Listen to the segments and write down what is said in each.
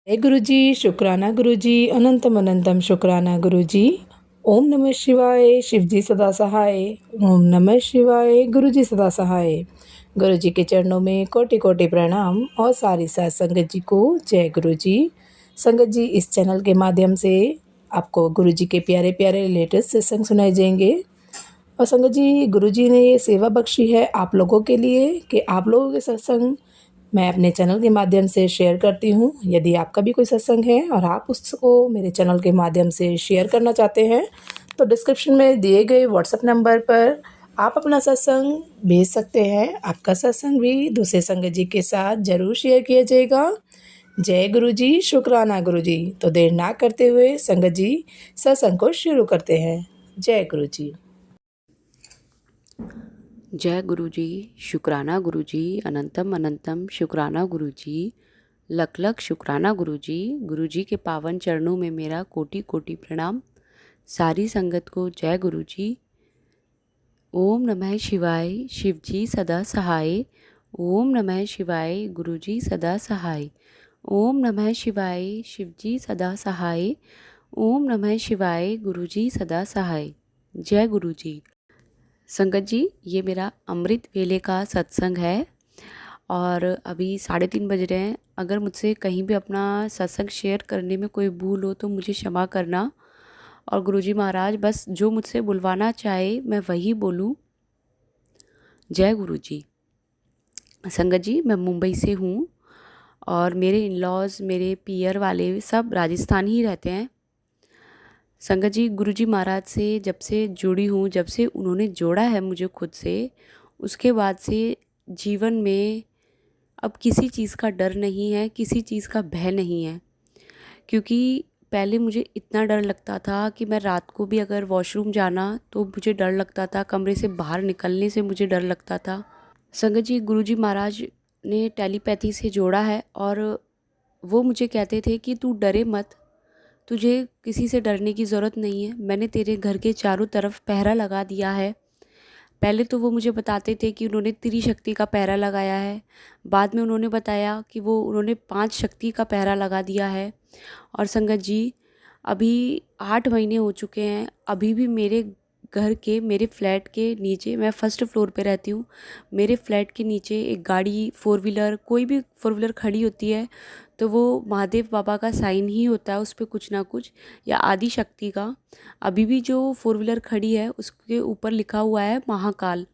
जय गुरु जी, शुक्राना गुरु जी, अनंतम अनंतम शुक्राना गुरु जी। ओम नमः शिवाय, शिव जी सदा सहाय। ओम नमः शिवाय, गुरु जी सदा सहाय। गुरु जी के चरणों में कोटि कोटि प्रणाम और सारी साथ संगत जी को जय गुरु जी। संगत जी, इस चैनल के माध्यम से आपको गुरु जी के प्यारे प्यारे लेटेस्ट सत्संग सुनाए जाएंगे। और संगत जी, गुरु जी ने ये सेवा बख्शी है आप लोगों के लिए कि आप लोगों के सत्संग मैं अपने चैनल के माध्यम से शेयर करती हूँ। यदि आपका भी कोई सत्संग है और आप उसको मेरे चैनल के माध्यम से शेयर करना चाहते हैं तो डिस्क्रिप्शन में दिए गए व्हाट्सएप नंबर पर आप अपना सत्संग भेज सकते हैं। आपका सत्संग भी दूसरे संगत जी के साथ ज़रूर शेयर किया जाएगा। जय गुरु जी, शुक्राना गुरु जी। तो देर ना करते हुए संगत जी सत्संग को शुरू करते हैं। जय गुरु जी। जय गुरु जी, शुक्राना गुरु जी, अनंतम अनंतम शुक्राना गुरु जी, लख लख शुक्राना गुरु जी। गुरु जी के पावन चरणों में मेरा कोटि कोटि प्रणाम। सारी संगत को जय गुरु जी। ओम नमः शिवाय, शिव जी सदा सहाय। ओम नमः शिवाय, गुरु जी सदा सहाय। ओम नमः शिवाय, शिव जी सदा सहाय। ओम नमः शिवाय, गुरु जी सदा सहाय। जय गुरु जी। संगत जी, ये मेरा अमृत वेले का सत्संग है और अभी 3:30 बज रहे हैं। अगर मुझसे कहीं भी अपना सत्संग शेयर करने में कोई भूल हो तो मुझे क्षमा करना। और गुरुजी महाराज बस जो मुझसे बुलवाना चाहे मैं वही बोलूं। जय गुरु जी। संगत जी, मैं मुंबई से हूँ और मेरे इन लॉज, मेरे पियर वाले सब राजस्थान ही रहते हैं। संगत जी, गुरुजी महाराज से जब से जुड़ी हूँ, जब से उन्होंने जोड़ा है मुझे खुद से, उसके बाद से जीवन में अब किसी चीज़ का डर नहीं है, किसी चीज़ का भय नहीं है। क्योंकि पहले मुझे इतना डर लगता था कि मैं रात को भी अगर वॉशरूम जाना तो मुझे डर लगता था, कमरे से बाहर निकलने से मुझे डर लगता था। संगत जी, गुरुजी महाराज ने टेलीपैथी से जोड़ा है और वो मुझे कहते थे कि तू डरे मत, तुझे किसी से डरने की ज़रूरत नहीं है। मैंने तेरे घर के चारों तरफ पहरा लगा दिया है। पहले तो वो मुझे बताते थे कि उन्होंने त्रिशक्ति का पहरा लगाया है। बाद में उन्होंने बताया कि वो उन्होंने 5 शक्ति का पहरा लगा दिया है। और संगत जी, अभी 8 महीने हो चुके हैं, अभी भी मेरे घर के, मेरे फ्लैट के नीचे, मैं फर्स्ट फ्लोर पे रहती हूँ, मेरे फ्लैट के नीचे एक गाड़ी, फोर व्हीलर, कोई भी फोर व्हीलर खड़ी होती है तो वो महादेव बाबा का साइन ही होता है उस पर कुछ ना कुछ, या आदि शक्ति का। अभी भी जो फोर व्हीलर खड़ी है उसके ऊपर लिखा हुआ है महाकाल।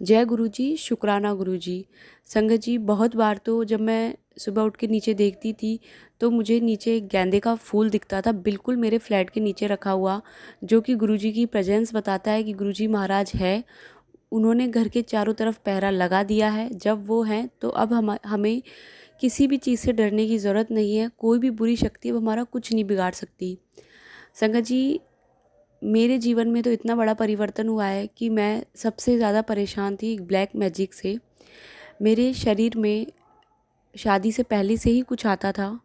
जय गुरु जी, शुक्राना गुरु जी। संगत जी, बहुत बार तो जब मैं सुबह उठ के नीचे देखती थी तो मुझे नीचे एक गेंदे का फूल दिखता था, बिल्कुल मेरे फ्लैट के नीचे रखा हुआ, जो कि गुरु जी की प्रेजेंस बताता है कि गुरु जी महाराज है। उन्होंने घर के चारों तरफ पहरा लगा दिया है। जब वो हैं तो अब हमें किसी भी चीज़ से डरने की ज़रूरत नहीं है। कोई भी बुरी शक्ति अब हमारा कुछ नहीं बिगाड़ सकती। संगत जी, मेरे जीवन में तो इतना बड़ा परिवर्तन हुआ है कि मैं सबसे ज़्यादा परेशान थी ब्लैक मैजिक से। मेरे शरीर में शादी से पहले से ही कुछ आता था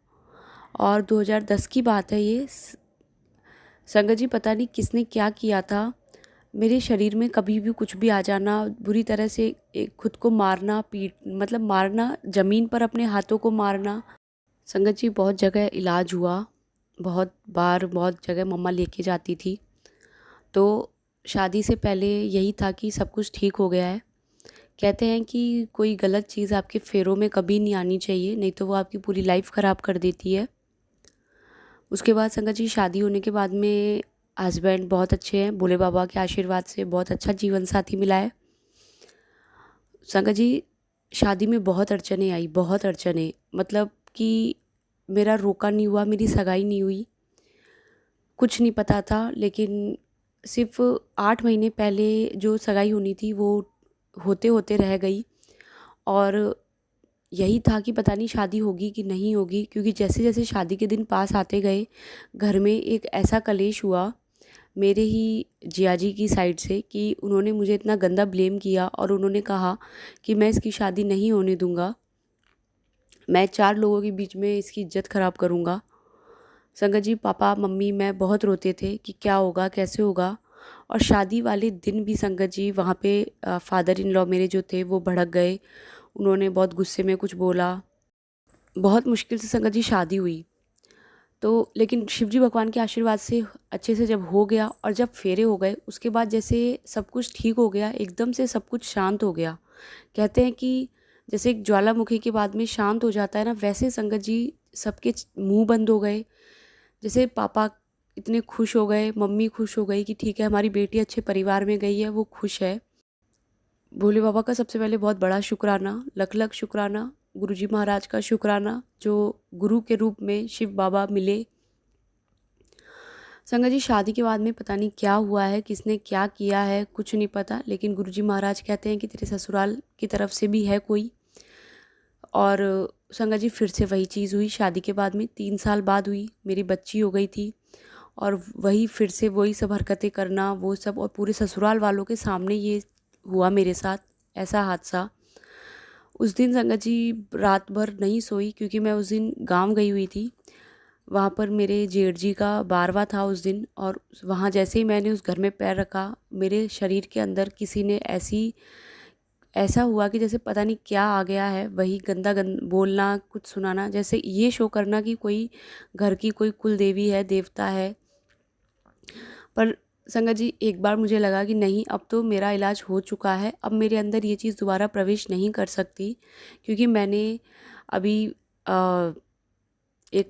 और 2010 की बात है ये। संगत जी, पता नहीं किसने क्या किया था, मेरे शरीर में कभी भी कुछ भी आ जाना, बुरी तरह से खुद को मारना, पीट मतलब मारना, ज़मीन पर अपने हाथों को मारना। संगत जी, बहुत जगह इलाज हुआ, बहुत बार बहुत जगह मम्मा लेके जाती थी। तो शादी से पहले यही था कि सब कुछ ठीक हो गया है। कहते हैं कि कोई गलत चीज़ आपके फेरों में कभी नहीं आनी चाहिए, नहीं तो वो आपकी पूरी लाइफ ख़राब कर देती है। उसके बाद संगत जी, शादी होने के बाद में हस्बैंड बहुत अच्छे हैं, भोले बाबा के आशीर्वाद से बहुत अच्छा जीवन साथी मिला है। संगत जी, शादी में बहुत अड़चने आई, बहुत अड़चने, मतलब कि मेरा रोका नहीं हुआ, मेरी सगाई नहीं हुई, कुछ नहीं पता था। लेकिन सिर्फ 8 महीने पहले जो सगाई होनी थी वो होते होते रह गई। और यही था कि पता नहीं शादी होगी कि नहीं होगी, क्योंकि जैसे जैसे शादी के दिन पास आते गए घर में एक ऐसा कलेश हुआ मेरे ही जिया जी की साइड से कि उन्होंने मुझे इतना गंदा ब्लेम किया और उन्होंने कहा कि मैं इसकी शादी नहीं होने दूंगा, मैं 4 लोगों के बीच में इसकी इज्जत ख़राब करूंगा। संगत जी, पापा मम्मी मैं बहुत रोते थे कि क्या होगा, कैसे होगा। और शादी वाले दिन भी संगत जी, वहाँ पे फादर इन लॉ मेरे जो थे वो भड़क गए, उन्होंने बहुत गुस्से में कुछ बोला। बहुत मुश्किल से संगत जी शादी हुई। तो लेकिन शिव जी भगवान के आशीर्वाद से अच्छे से जब हो गया और जब फेरे हो गए उसके बाद जैसे सब कुछ ठीक हो गया, एकदम से सब कुछ शांत हो गया। कहते हैं कि जैसे एक ज्वालामुखी के बाद में शांत हो जाता है ना, वैसे संगत जी सबके मुंह बंद हो गए। जैसे पापा इतने खुश हो गए, मम्मी खुश हो गई कि ठीक है हमारी बेटी अच्छे परिवार में गई है, वो खुश है। भोले बाबा का सबसे पहले बहुत बड़ा शुक्राना, लख लख शुक्राना। गुरुजी महाराज का शुक्राना जो गुरु के रूप में शिव बाबा मिले। संगत जी शादी के बाद में पता नहीं क्या हुआ है, किसने क्या किया है, कुछ नहीं पता, लेकिन गुरुजी महाराज कहते हैं कि तेरे ससुराल की तरफ से भी है कोई। और संगत जी फिर से वही चीज़ हुई शादी के बाद में, 3 साल बाद हुई, मेरी बच्ची हो गई थी और वही फिर से वही सब हरकतें करना वो सब, और पूरे ससुराल वालों के सामने ये हुआ मेरे साथ ऐसा हादसा। उस दिन संगत जी रात भर नहीं सोई क्योंकि मैं उस दिन गांव गई हुई थी। वहाँ पर मेरे जेठ जी का बारवा था उस दिन, और वहाँ जैसे ही मैंने उस घर में पैर रखा, मेरे शरीर के अंदर किसी ने ऐसा हुआ कि जैसे पता नहीं क्या आ गया है, वही गंदा बोलना, कुछ सुनाना, जैसे ये शो करना कि कोई घर की कोई कुल देवी है, देवता है। पर संगत जी एक बार मुझे लगा कि नहीं, अब तो मेरा इलाज हो चुका है, अब मेरे अंदर ये चीज़ दोबारा प्रवेश नहीं कर सकती। क्योंकि मैंने अभी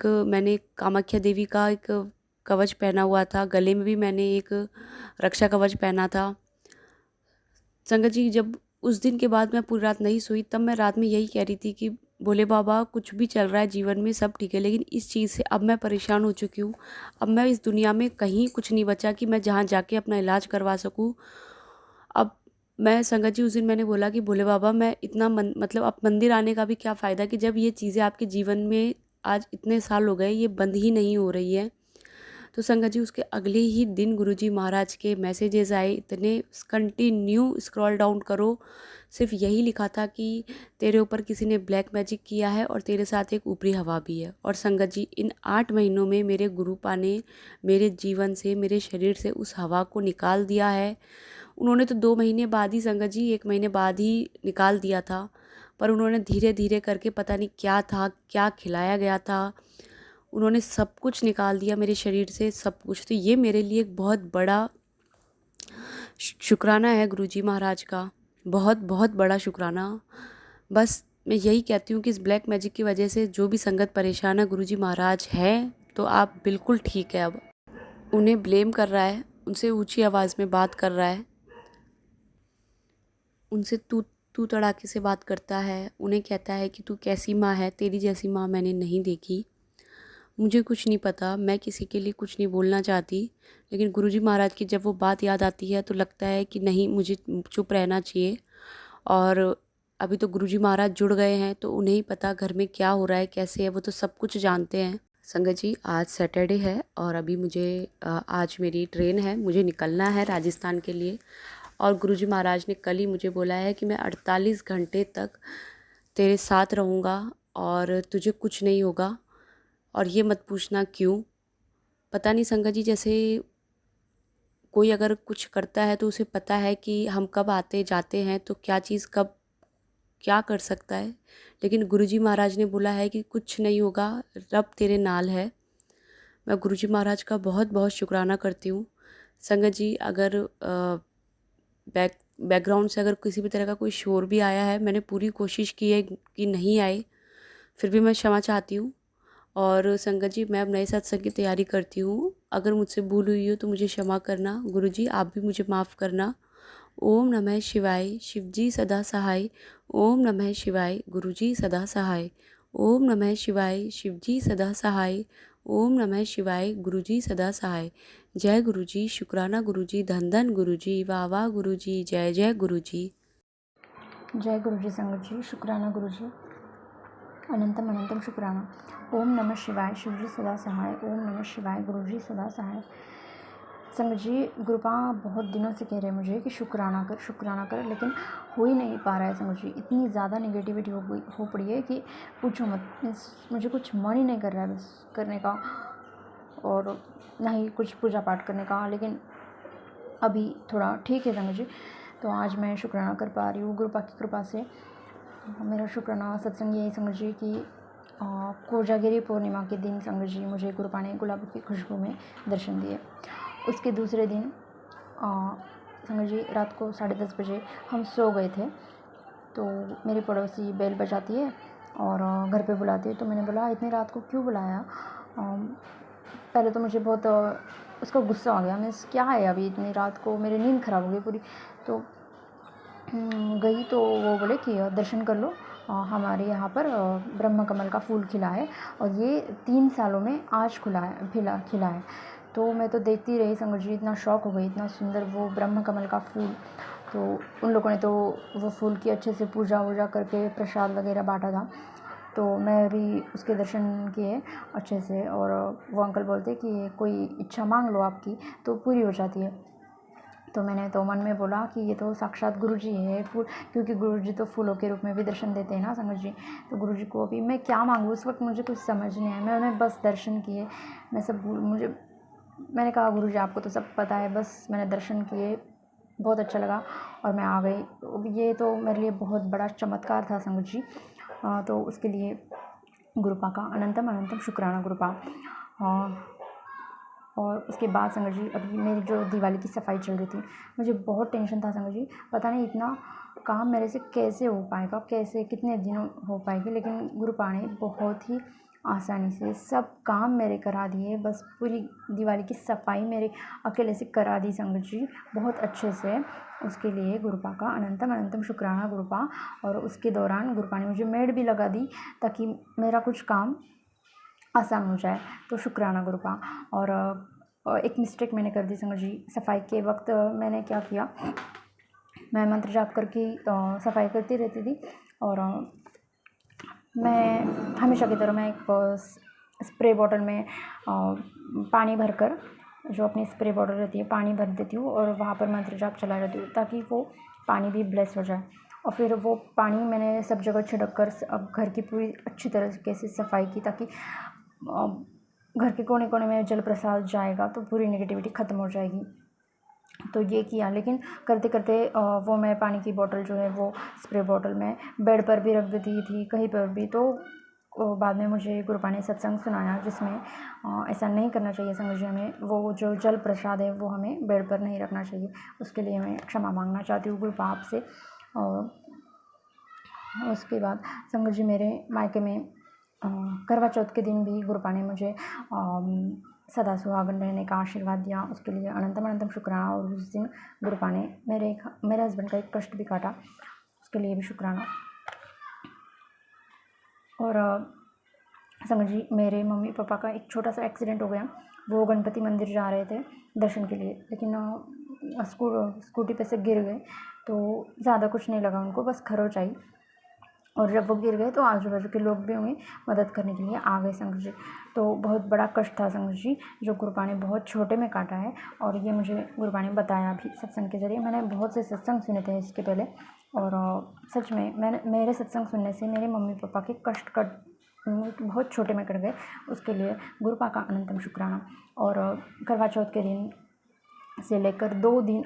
मैंने कामाख्या देवी का एक कवच पहना हुआ था, गले में भी मैंने एक रक्षा कवच पहना था। संगत जी जब उस दिन के बाद मैं पूरी रात नहीं सोई, तब मैं रात में यही कह रही थी कि भोले बाबा कुछ भी चल रहा है जीवन में सब ठीक है, लेकिन इस चीज़ से अब मैं परेशान हो चुकी हूँ। अब मैं इस दुनिया में कहीं कुछ नहीं बचा कि मैं जहाँ जाके अपना इलाज करवा सकूँ। अब मैं संगत जी उस दिन मैंने बोला कि भोले बाबा मैं इतना मतलब अब मंदिर आने का भी क्या फ़ायदा कि जब ये चीज़ें आपके जीवन में आज इतने साल हो गए ये बंद ही नहीं हो रही है। तो संगत जी उसके अगले ही दिन गुरुजी महाराज के मैसेजेस आए इतने, कंटिन्यू स्क्रॉल डाउन करो, सिर्फ यही लिखा था कि तेरे ऊपर किसी ने ब्लैक मैजिक किया है और तेरे साथ एक ऊपरी हवा भी है। और संगत जी इन 8 महीनों में मेरे गुरुपा ने मेरे जीवन से, मेरे शरीर से उस हवा को निकाल दिया है। उन्होंने तो 2 महीने बाद ही संगत जी, 1 महीने बाद ही निकाल दिया था, पर उन्होंने धीरे धीरे करके पता नहीं क्या था, क्या खिलाया गया था, उन्होंने सब कुछ निकाल दिया मेरे शरीर से, सब कुछ। तो ये मेरे लिए एक बहुत बड़ा शुक्राना है गुरुजी महाराज का, बहुत बहुत बड़ा शुक्राना। बस मैं यही कहती हूँ कि इस ब्लैक मैजिक की वजह से जो भी संगत परेशान है, गुरुजी महाराज है तो आप बिल्कुल ठीक है। अब उन्हें ब्लेम कर रहा है, उनसे ऊंची आवाज़ में बात कर रहा है, उनसे तू तू तड़ाके से बात करता है, उन्हें कहता है कि तू कैसी माँ है, तेरी जैसी माँ मैंने नहीं देखी। मुझे कुछ नहीं पता, मैं किसी के लिए कुछ नहीं बोलना चाहती, लेकिन गुरुजी महाराज की जब वो बात याद आती है तो लगता है कि नहीं, मुझे चुप रहना चाहिए। और अभी तो गुरुजी महाराज जुड़ गए हैं तो उन्हें ही पता घर में क्या हो रहा है, कैसे है, वो तो सब कुछ जानते हैं। संगत जी आज सैटरडे है और अभी आज मेरी ट्रेन है, मुझे निकलना है राजस्थान के लिए। और गुरुजी महाराज ने कल ही मुझे बोला है कि मैं 48 घंटे तक तेरे साथ रहूँगा और तुझे कुछ नहीं होगा, और ये मत पूछना क्यों। पता नहीं संगत जी, जैसे कोई अगर कुछ करता है तो उसे पता है कि हम कब आते जाते हैं तो क्या चीज़ कब क्या कर सकता है, लेकिन गुरुजी महाराज ने बोला है कि कुछ नहीं होगा, रब तेरे नाल है। मैं गुरुजी महाराज का बहुत बहुत शुक्राना करती हूँ। संगत जी अगर बैकग्राउंड से अगर किसी भी तरह का कोई शोर भी आया है, मैंने पूरी कोशिश की है कि नहीं आए, फिर भी मैं क्षमा चाहती हूँ। और संगत जी मैं अब नए सत्संग की तैयारी करती हूँ, अगर मुझसे भूल हुई हो तो मुझे क्षमा करना। गुरुजी आप भी मुझे माफ़ करना। ओम नमः शिवाय, शिवजी सदा सहाय। ओम नमः शिवाय, गुरुजी सदा सहाय। ओम नमः शिवाय, शिवजी सदा सहाय। ओम नमः शिवाय, गुरुजी सदा सहाय। जय गुरुजी, शुक्राना गुरुजी, धन धन गुरुजी, वाह वाह गुरुजी, जय जय गुरुजी। जय गुरुजी संगत जी, शुक्राना गुरुजी, अनंतम अनंतम शुक्राना। ओम नमः शिवाय, शिवजी सदा सहाय। ओम नमः शिवाय, गुरुजी सदा सहाय। संगत जी गुरुपा बहुत दिनों से कह रहे हैं मुझे कि शुक्राना कर, लेकिन हो ही नहीं पा रहा है संगत जी। इतनी ज़्यादा नेगेटिविटी हो पड़ी है कि पूछो मत। मुझे कुछ मन ही नहीं कर रहा है बस करने का, और ना ही कुछ पूजा पाठ करने का, लेकिन अभी थोड़ा ठीक है संगत जी। तो आज मैं शुक्राना कर पा रही हूँ गुरुपा की कृपा से। मेरा शुक्राना सत्संग यही समझिए कि कोजागिरी पूर्णिमा के दिन संगत जी मुझे गुरुपा ने गुलाब की खुशबू में दर्शन दिए। उसके दूसरे दिन संगत जी रात को 10:30 बजे हम सो गए थे, तो मेरी पड़ोसी बेल बजाती है और घर पे बुलाती है। तो मैंने बोला इतनी रात को क्यों बुलाया। पहले तो मुझे बहुत उसका गुस्सा आ गया, मीन्स क्या है अभी इतनी रात को, मेरी नींद ख़राब हो गई पूरी। तो गई तो वो बोले कि दर्शन कर लो, हमारे यहाँ पर ब्रह्म कमल का फूल खिला है और ये 3 सालों में आज खिला है। तो मैं तो देखती रही संगत जी, इतना शौक़ हो गई, इतना सुंदर वो ब्रह्म कमल का फूल। तो उन लोगों ने तो वो फूल की अच्छे से पूजा वूजा करके प्रसाद वगैरह बांटा था, तो मैं भी उसके दर्शन किए अच्छे से। और वो अंकल बोलते कि कोई इच्छा मांग लो आपकी तो पूरी हो जाती है। तो मैंने तो मन में बोला कि ये तो साक्षात गुरुजी है फूल, क्योंकि गुरुजी तो फूलों के रूप में भी दर्शन देते हैं ना संगत जी। तो गुरुजी को अभी मैं क्या मांगूँ, उस वक्त मुझे कुछ समझ नहीं आया। मैंने बस दर्शन किए, मैं सब मैंने कहा गुरुजी आपको तो सब पता है, बस मैंने दर्शन किए, बहुत अच्छा लगा और मैं आ गई। ये तो मेरे लिए बहुत बड़ा चमत्कार था संगत जी। तो उसके लिए गुरुपा का अनंतम अनंतम शुक्राना गुरुपा। और उसके बाद संगत जी अभी मेरी जो दिवाली की सफाई चल रही थी, मुझे बहुत टेंशन था संगत जी, पता नहीं इतना काम मेरे से कैसे हो पाएगा, कैसे कितने दिन हो पाएगी। लेकिन गुरुपा ने बहुत ही आसानी से सब काम मेरे करा दिए, बस पूरी दिवाली की सफाई मेरे अकेले से करा दी संगत जी, बहुत अच्छे से। उसके लिए गुरुपा का अनंतम अनंतम शुक्राना गुरुपा। और उसके दौरान गुरुपा ने मुझे मेड भी लगा दी ताकि मेरा कुछ काम आसान हो जाए, तो शुक्राना गुरुपा। और एक मिस्टेक मैंने कर दी संगत जी, सफाई के वक्त मैंने क्या किया, मैं मंत्र जाप करके सफाई करती रहती थी। और मैं हमेशा की तरह मैं एक स्प्रे बॉटल में पानी भरकर, जो अपनी स्प्रे बॉटल रहती है, पानी भर देती हूँ और वहाँ पर मंत्र जाप चला रहती हूँ ताकि वो पानी भी ब्लेस हो जाए। और फिर वो पानी मैंने सब जगह छिड़क कर अब घर की पूरी अच्छी तरीके से सफाई की, ताकि घर के कोने कोने में जल प्रसाद जाएगा तो पूरी नेगेटिविटी ख़त्म हो जाएगी। तो ये किया, लेकिन करते करते वो मैं पानी की बोतल जो है वो स्प्रे बॉटल में बेड पर भी रख देती थी, कहीं पर भी। तो बाद में मुझे गुरुपा ने सत्संग सुनाया जिसमें ऐसा नहीं करना चाहिए संगत जी, हमें वो जो जल प्रसाद है वो हमें बेड पर नहीं रखना चाहिए। उसके लिए मैं क्षमा मांगना चाहती हूँ गुरुपा आपसे। और उसके बाद संगत जी मेरे मायके में करवा चौथ के दिन भी गुरुपा ने मुझे सदा सुहागन रहने का आशीर्वाद दिया, उसके लिए अनंतम अनंतम शुक्राना। और उस दिन गुरुपा ने मेरे हस्बैंड का एक कष्ट भी काटा, उसके लिए भी शुक्राना। और संगत जी मेरे मम्मी पापा का एक छोटा सा एक्सीडेंट हो गया। वो गणपति मंदिर जा रहे थे दर्शन के लिए, लेकिन स्कूटी पे से गिर गए। तो ज़्यादा कुछ नहीं लगा उनको, बस खरोच आई। और जब वो गिर गए तो आजू बाजू के लोग भी उन्हें मदद करने के लिए आ गए संगत जी। तो बहुत बड़ा कष्ट था संगत जी, जो गुरुपा ने बहुत छोटे में काटा है। और ये मुझे गुरुपा ने बताया भी सत्संग के ज़रिए। मैंने बहुत से सत्संग सुने थे इसके पहले, और सच में मेरे सत्संग सुनने से मेरे मम्मी पापा के कष्ट कट बहुत छोटे में कट गए, उसके लिए गुरुपा का अनंतम शुक्राना। और करवा चौथ के दिन से लेकर 2 दिन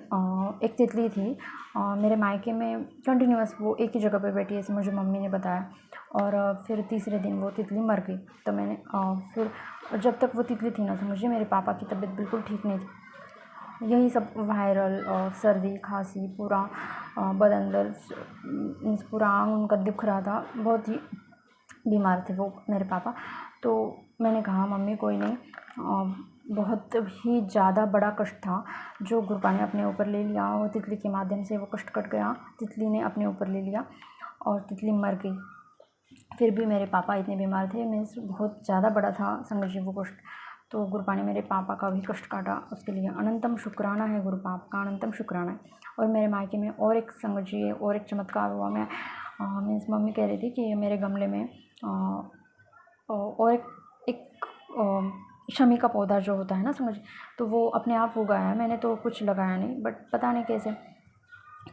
एक तितली थी मेरे मायके में कंटिन्यूअस, वो एक ही जगह पे बैठी, ऐसे मुझे मम्मी ने बताया। और फिर तीसरे दिन वो तितली मर गई। तो मैंने फिर जब तक वो तितली थी ना, तो मुझे मेरे पापा की तबीयत बिल्कुल ठीक नहीं थी। यही सब वायरल और सर्दी खांसी, पूरा बदन दर्द, पूरा आंग उनका दिख रहा था, बहुत ही बीमार थे वो मेरे पापा। तो मैंने कहा मम्मी कोई नहीं, बहुत ही ज़्यादा बड़ा कष्ट था जो गुरुपा ने अपने ऊपर ले लिया, और तितली के माध्यम से वो कष्ट कट गया। तितली ने अपने ऊपर ले लिया और तितली मर गई। फिर भी मेरे पापा इतने बीमार थे, मीन्स बहुत ज़्यादा बड़ा था संगत जी वो कष्ट। तो गुरुपा ने मेरे पापा का भी कष्ट काटा, उसके लिए अनंतम शुक्राना है गुरुपा आपका, अनंतम शुक्राना है। और मेरे मायके में और एक संगत जी है, और एक चमत्कार हुआ। मैं मीन्स मम्मी कह रही थी कि मेरे गमले में और एक शमी का पौधा जो होता है ना समझ, तो वो अपने आप उगाया है। मैंने तो कुछ लगाया नहीं, बट पता नहीं कैसे।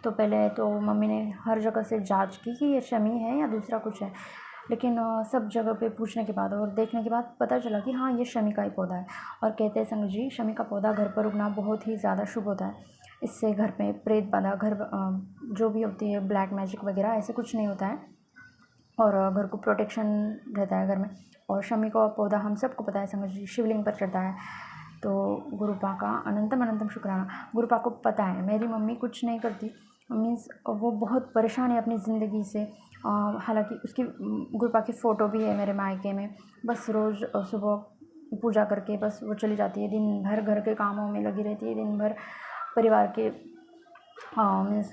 तो पहले तो मम्मी ने हर जगह से जांच की कि ये शमी है या दूसरा कुछ है, लेकिन सब जगह पे पूछने के बाद और देखने के बाद पता चला कि हाँ ये शमी का ही पौधा है। और कहते हैं संगत जी शमी का पौधा घर पर उगना बहुत ही ज़्यादा शुभ होता है। इससे घर में प्रेत बाधा, घर जो भी होती है ब्लैक मैजिक वगैरह ऐसे कुछ नहीं होता है। और घर को प्रोटेक्शन रहता है घर में। और शमी का पौधा हम सबको पता है संगत जी शिवलिंग पर चढ़ता है। तो गुरुपा का अनंतम अनंतम शुक्राना। गुरुपा को पता है मेरी मम्मी कुछ नहीं करती, मीन्स वो बहुत परेशान है अपनी ज़िंदगी से। हालांकि उसकी गुरुपा की फ़ोटो भी है मेरे मायके में। बस रोज़ सुबह पूजा करके बस वो चली जाती है, दिन भर घर के कामों में लगी रहती है, दिन भर परिवार के मीन्स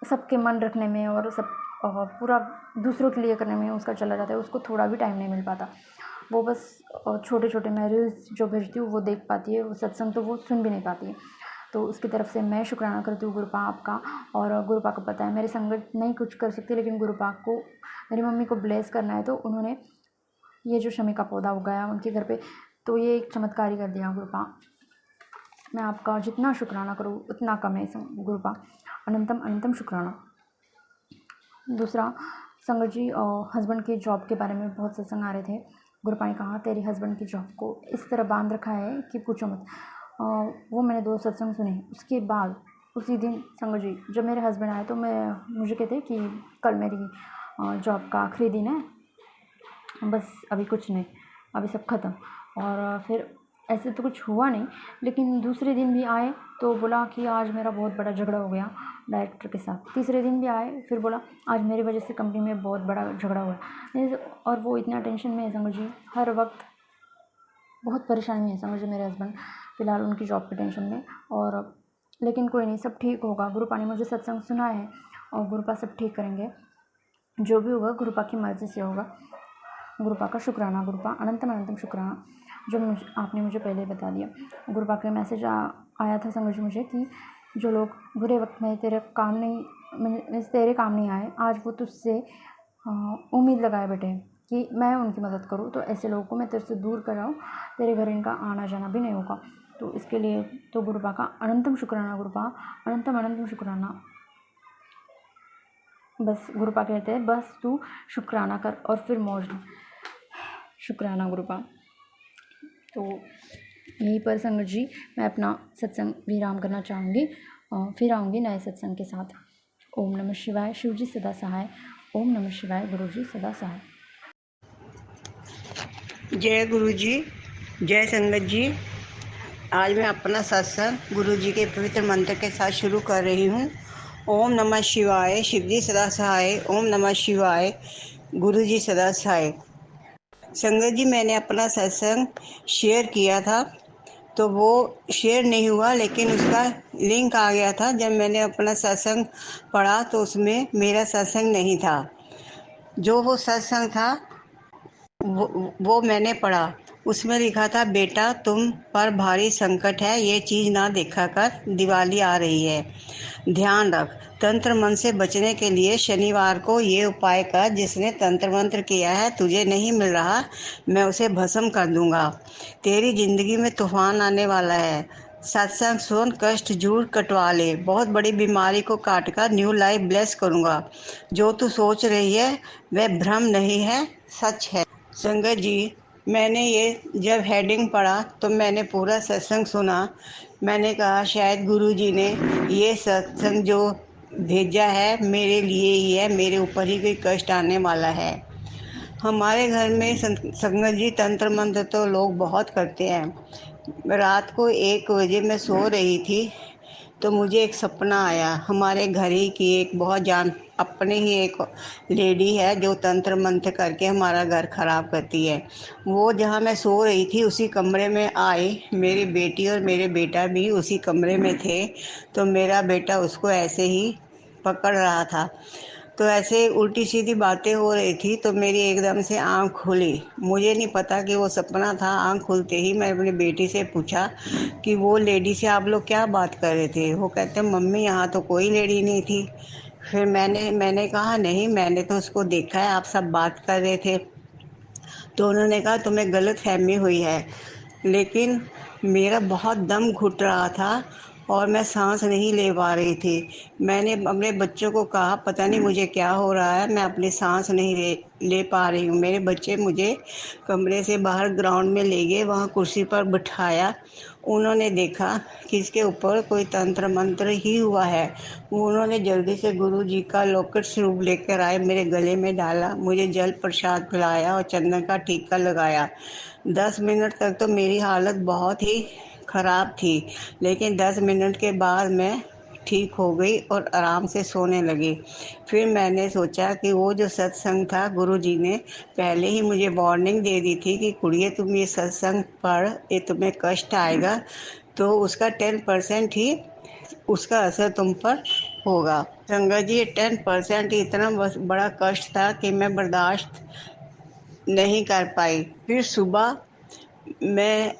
सबके मन रखने में और सब पूरा दूसरों के लिए करने में उसका चला जाता है। उसको थोड़ा भी टाइम नहीं मिल पाता। वो बस छोटे छोटे मैं रील्स जो भेजती हूँ वो देख पाती है, वो सत्संग तो वो सुन भी नहीं पाती है। तो उसकी तरफ से मैं शुक्राना करती हूँ गुरुपा आपका। और गुरुपा को पता है मेरी संगत नहीं कुछ कर सकती, लेकिन गुरुपा को मेरी मम्मी को ब्लेस करना है, तो उन्होंने ये जो शमी का पौधा उगाया उनके घर पे, तो ये एक चमत्कार ही कर दिया गुरुपा। मैं आपका जितना शुक्राना करूँ उतना कम है गुरुपा। अनंतम अनंतम शुक्राना। दूसरा संगत जी हस्बैंड की जॉब के बारे में बहुत सत्संग आ रहे थे। गुरुपा ने कहा तेरी हस्बैंड की जॉब को इस तरह बांध रखा है कि पूछो मत। वो मैंने 2 सत्संग सुने। उसके बाद उसी दिन संगत जी जब मेरे हस्बैंड आए तो मुझे कहते कि कल मेरी जॉब का आखिरी दिन है, बस अभी कुछ नहीं, अभी सब ख़त्म। और फिर ऐसे तो कुछ हुआ नहीं, लेकिन दूसरे दिन भी आए तो बोला कि आज मेरा बहुत बड़ा झगड़ा हो गया डायरेक्टर के साथ। तीसरे दिन भी आए फिर बोला आज मेरी वजह से कंपनी में बहुत बड़ा झगड़ा हुआ है। और वो इतना टेंशन में है समझ जी, हर वक्त बहुत परेशानी में है समझ मेरे हस्बैंड फ़िलहाल उनकी जॉब के टेंशन में। और लेकिन कोई नहीं, सब ठीक होगा। गुरुपा ने मुझे सत्संग सुना है और गुरुपा सब ठीक करेंगे। जो भी होगा गुरुपा की मर्ज़ी से होगा। गुरुपा का शुक्राना। गुरुपा अनंतम अनंतम शुक्राना जो आपने मुझे पहले बता दिया। गुरुपा का मैसेज आया था समझ मुझे कि जो लोग बुरे वक्त में तेरे काम नहीं आए, आज वो तुझसे उम्मीद लगाए बैठे कि मैं उनकी मदद करूँ, तो ऐसे लोगों को मैं तेरे से दूर कराऊँ, तेरे घर इनका आना जाना भी नहीं होगा। तो इसके लिए तो गुरुपा का अनंतम शुक्राना। गुरुपा अनंतम अनंतम शुक्राना। बस गुरुपा कहते हैं बस तू शुक्राना कर और फिर मौज ले। शुक्राना गुरुपा। तो यहीं पर संगत जी मैं अपना सत्संग विराम करना चाहूँगी। फिर आऊँगी नए सत्संग के साथ। ओम नमः शिवाय। शिव जी सदा सहाय। ओम नमः शिवाय। गुरु जी सदा सहाय। जय गुरु जी, जय संगत जी। आज मैं अपना सत्संग गुरु जी के पवित्र मंत्र के साथ शुरू कर रही हूँ। ओम नमः शिवाय, शिव जी सदा सहाय। ओम नमः शिवाय, गुरु जी सदा सहाय। संगत जी मैंने अपना सत्संग शेयर किया था तो वो शेयर नहीं हुआ, लेकिन उसका लिंक आ गया था। जब मैंने अपना सत्संग पढ़ा तो उसमें मेरा सत्संग नहीं था। जो वो सत्संग था वो मैंने पढ़ा। उसमें लिखा था बेटा तुम पर भारी संकट है, ये चीज़ ना देखा कर, दिवाली आ रही है, ध्यान रख। तंत्र मंत्र से बचने के लिए शनिवार को ये उपाय कर, जिसने तंत्र मंत्र किया है तुझे नहीं मिल रहा, मैं उसे भस्म कर दूंगा। तेरी जिंदगी में तूफान आने वाला है। सत्संग सुन, कष्ट दूर कटवा ले, बहुत बड़ी बीमारी को काट कर न्यू लाइफ ब्लेस करूंगा। जो तू सोच रही है वह भ्रम नहीं है, सच है। संगत जी मैंने ये जब हेडिंग पढ़ा तो मैंने पूरा सत्संग सुना। मैंने कहा शायद गुरु जी ने ये सत्संग जो भेजा है मेरे लिए ही है, मेरे ऊपर ही कोई कष्ट आने वाला है। हमारे घर में संगत जी तंत्र मंत्र तो लोग बहुत करते हैं। रात को 1 बजे मैं सो रही थी तो मुझे एक सपना आया। हमारे घर ही की एक बहुत अपने ही एक लेडी है जो तंत्र मंत्र करके हमारा घर खराब करती है। वो जहाँ मैं सो रही थी उसी कमरे में आई। मेरी बेटी और मेरे बेटा भी उसी कमरे में थे। तो मेरा बेटा उसको ऐसे ही पकड़ रहा था। तो ऐसे उल्टी सीधी बातें हो रही थी तो मेरी एकदम से आँख खुली। मुझे नहीं पता कि वो सपना था। आँख खुलते ही मैं अपनी बेटी से पूछा कि वो लेडी से आप लोग क्या बात कर रहे थे। वो कहते मम्मी यहाँ तो कोई लेडी नहीं थी। फिर मैंने कहा नहीं, मैंने तो उसको देखा है, आप सब बात कर रहे थे। तो उन्होंने कहा तुम्हें गलत फहमी हुई है। लेकिन मेरा बहुत दम घुट रहा था और मैं सांस नहीं ले पा रही थी। मैंने अपने बच्चों को कहा पता नहीं मुझे क्या हो रहा है, मैं अपनी सांस नहीं ले पा रही हूँ। मेरे बच्चे मुझे कमरे से बाहर ग्राउंड में ले गए, वहाँ कुर्सी पर बिठाया। उन्होंने देखा कि इसके ऊपर कोई तंत्र मंत्र ही हुआ है। उन्होंने जल्दी से गुरु जी का लॉकेट स्वरूप लेकर आए, मेरे गले में डाला, मुझे जल प्रसाद पिलाया और चंदन का टीका लगाया। 10 मिनट तक तो मेरी हालत बहुत ही ख़राब थी, लेकिन 10 मिनट के बाद मैं ठीक हो गई और आराम से सोने लगी। फिर मैंने सोचा कि वो जो सत्संग था, गुरु जी ने पहले ही मुझे वार्निंग दे दी थी कि कुड़िए तुम ये सत्संग पढ़, ये तुम्हें कष्ट आएगा, तो उसका 10% ही उसका असर तुम पर होगा। संगत जी, 10% ही इतना बड़ा कष्ट था कि मैं बर्दाश्त नहीं कर पाई। फिर सुबह मैं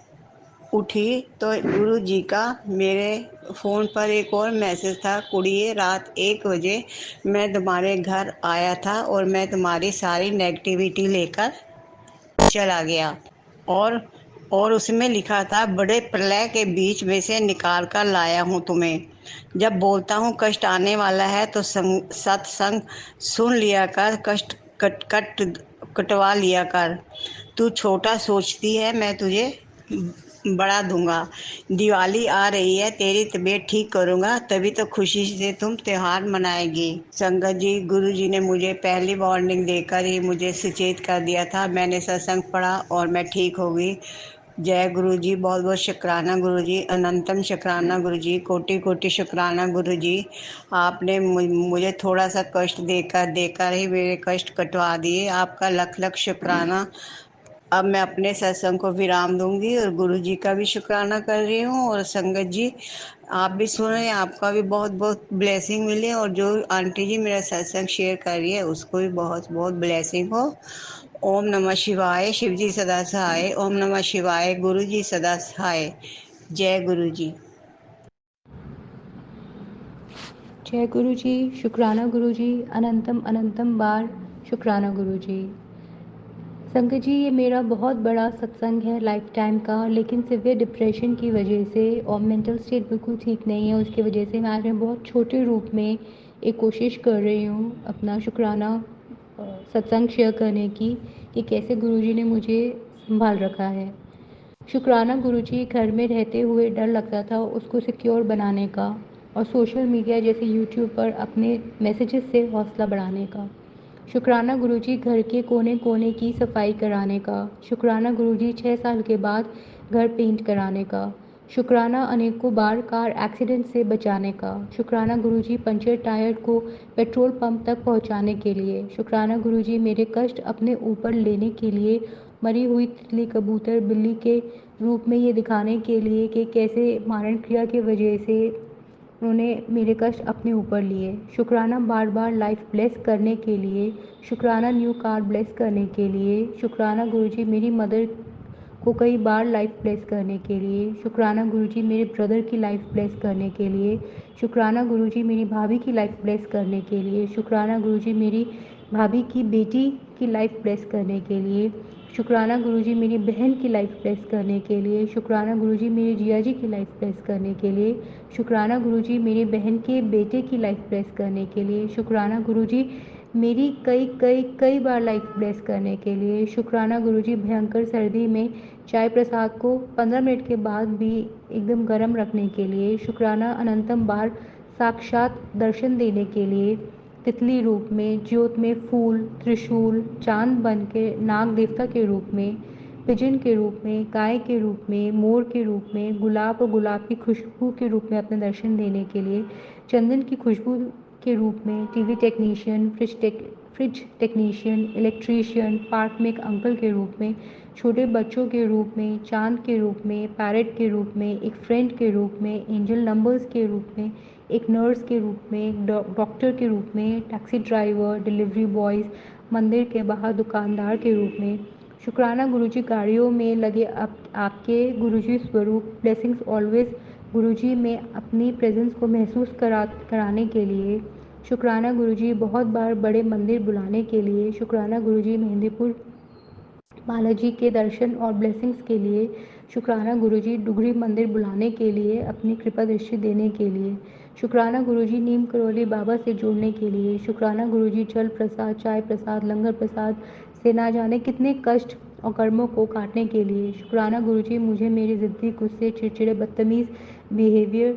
उठी तो गुरु जी का मेरे फ़ोन पर एक और मैसेज था, कुड़िए रात 1 बजे मैं तुम्हारे घर आया था और मैं तुम्हारी सारी नेगेटिविटी लेकर चला गया। और और उसमें लिखा था, बड़े प्रलय के बीच में से निकाल कर लाया हूँ तुम्हें। जब बोलता हूँ कष्ट आने वाला है तो सत्संग सुन लिया कर, कष्ट कटवा लिया कर। तू छोटा सोचती है, मैं तुझे बड़ा दूंगा। दिवाली आ रही है, तेरी तबीयत ठीक करूंगा, तभी तो खुशी से तुम त्योहार मनाएगी। संगत जी, गुरु जी ने मुझे पहली वार्निंग देकर ही मुझे सचेत कर दिया था। मैंने सत्संग पढ़ा और मैं ठीक हो गई। जय गुरु जी, बहुत बहुत शुक्राना गुरु जी, अनंतम शुक्राना गुरु जी, कोटि कोटि शुक्राना गुरु जी। आपने मुझे थोड़ा सा कष्ट देकर देकर ही मेरे कष्ट कटवा दिए। आपका लख लख शुक्राना। अब मैं अपने सत्संग को विराम दूंगी और गुरु जी का भी शुक्राना कर रही हूँ। और संगत जी, आप भी सुने, आपका भी बहुत बहुत ब्लेसिंग मिले, और जो आंटी जी मेरा सत्संग शेयर कर रही है उसको भी बहुत बहुत ब्लेसिंग हो। ओम नमः शिवाय, शिव जी सदा सहाय। ओम नमः शिवाय, गुरु जी सदा सहाय। जय गुरु जी। जय गुरु जी, शुक्राना गुरु जी, अनंतम अनंतम बार शुक्राना गुरु जी। संगत जी, ये मेरा बहुत बड़ा सत्संग है लाइफ टाइम का, लेकिन सिवियर डिप्रेशन की वजह से और मेंटल स्टेट बिल्कुल ठीक नहीं है, उसकी वजह से मैं आज मैं बहुत छोटे रूप में एक कोशिश कर रही हूँ अपना शुक्राना सत्संग शेयर करने की, कि कैसे गुरुजी ने मुझे संभाल रखा है। शुक्राना गुरुजी, घर में रहते हुए डर लगता था उसको सिक्योर बनाने का, और सोशल मीडिया जैसे यूट्यूब पर अपने मैसेजेस से हौसला बढ़ाने का। शुक्राना गुरुजी, घर के कोने कोने की सफाई कराने का। शुक्राना गुरुजी, 6 साल के बाद घर पेंट कराने का। शुक्राना अनेकों बार कार एक्सीडेंट से बचाने का। शुक्राना गुरुजी, पंचर टायर को पेट्रोल पंप तक पहुंचाने के लिए। शुक्राना गुरुजी, मेरे कष्ट अपने ऊपर लेने के लिए, मरी हुई तितली, कबूतर, बिल्ली के रूप में ये दिखाने के लिए कि कैसे मारण क्रिया की वजह से उन्होंने मेरे कष्ट अपने ऊपर लिए। शुक्राना बार बार लाइफ ब्लेस करने के लिए। शुक्राना न्यू कार ब्लेस करने के लिए। शुक्राना गुरुजी, मेरी मदर को कई बार लाइफ ब्लेस करने के लिए। शुक्राना गुरुजी, मेरे ब्रदर की लाइफ ब्लेस करने के लिए। शुक्राना गुरुजी, मेरी भाभी की लाइफ ब्लेस करने के लिए। शुक्राना गुरुजी, मेरी भाभी की बेटी की लाइफ ब्लेस करने के लिए। शुक्राना गुरुजी, मेरी बहन की लाइफ ब्लेस करने के लिए। शुक्राना गुरुजी, मेरी जिया जी की लाइफ ब्लेस करने के लिए। शुक्राना गुरुजी, मेरी बहन के बेटे की लाइफ ब्लेस करने के लिए। शुक्राना गुरुजी, मेरी कई कई कई बार लाइफ ब्लेस करने के लिए। शुक्राना गुरुजी, भयंकर सर्दी में चाय प्रसाद को 15 मिनट के बाद भी एकदम गर्म रखने के लिए। शुक्राना अनंतम बार साक्षात दर्शन देने के लिए, तितली रूप में, ज्योत में, फूल, त्रिशूल, चांद बन के, नाग देवता के रूप में, पिजन के रूप में, गाय के रूप में, मोर के रूप में, गुलाब और गुलाब की खुशबू के रूप में अपने दर्शन देने के लिए, चंदन की खुशबू के रूप में, TV technician, fridge technician, electrician, park में एक अंकल के रूप में, छोटे बच्चों के रूप में, चांद के रूप में, पैरेट के रूप में, एक फ्रेंड के रूप में, एंजल नंबर्स के रूप में, एक नर्स के रूप में, एक डॉक्टर के रूप में, टैक्सी ड्राइवर, डिलीवरी बॉयज़, मंदिर के बाहर दुकानदार के रूप में। शुक्राना गुरुजी, गाड़ियों में लगे आपके गुरुजी स्वरूप, ब्लेसिंग्स ऑलवेज गुरुजी में अपनी प्रेजेंस को महसूस कराने के लिए। शुक्राना गुरुजी, बहुत बार बड़े मंदिर बुलाने के लिए। शुक्राना गुरुजी, मेहंदीपुर बालाजी के दर्शन और ब्लेसिंग्स के लिए। शुक्राना गुरुजी डुगरी मंदिर बुलाने के लिए, अपनी कृपा दृष्टि देने के लिए। शुक्राना गुरुजी नीम करौली बाबा से जोड़ने के लिए। शुक्राना गुरुजी जल प्रसाद, चाय प्रसाद, लंगर प्रसाद से ना जाने कितने कष्ट और कर्मों को काटने के लिए। शुक्राना गुरुजी मुझे मेरे ज़िद्दी, गुस्से, चिड़चिड़े, बदतमीज़ बिहेवियर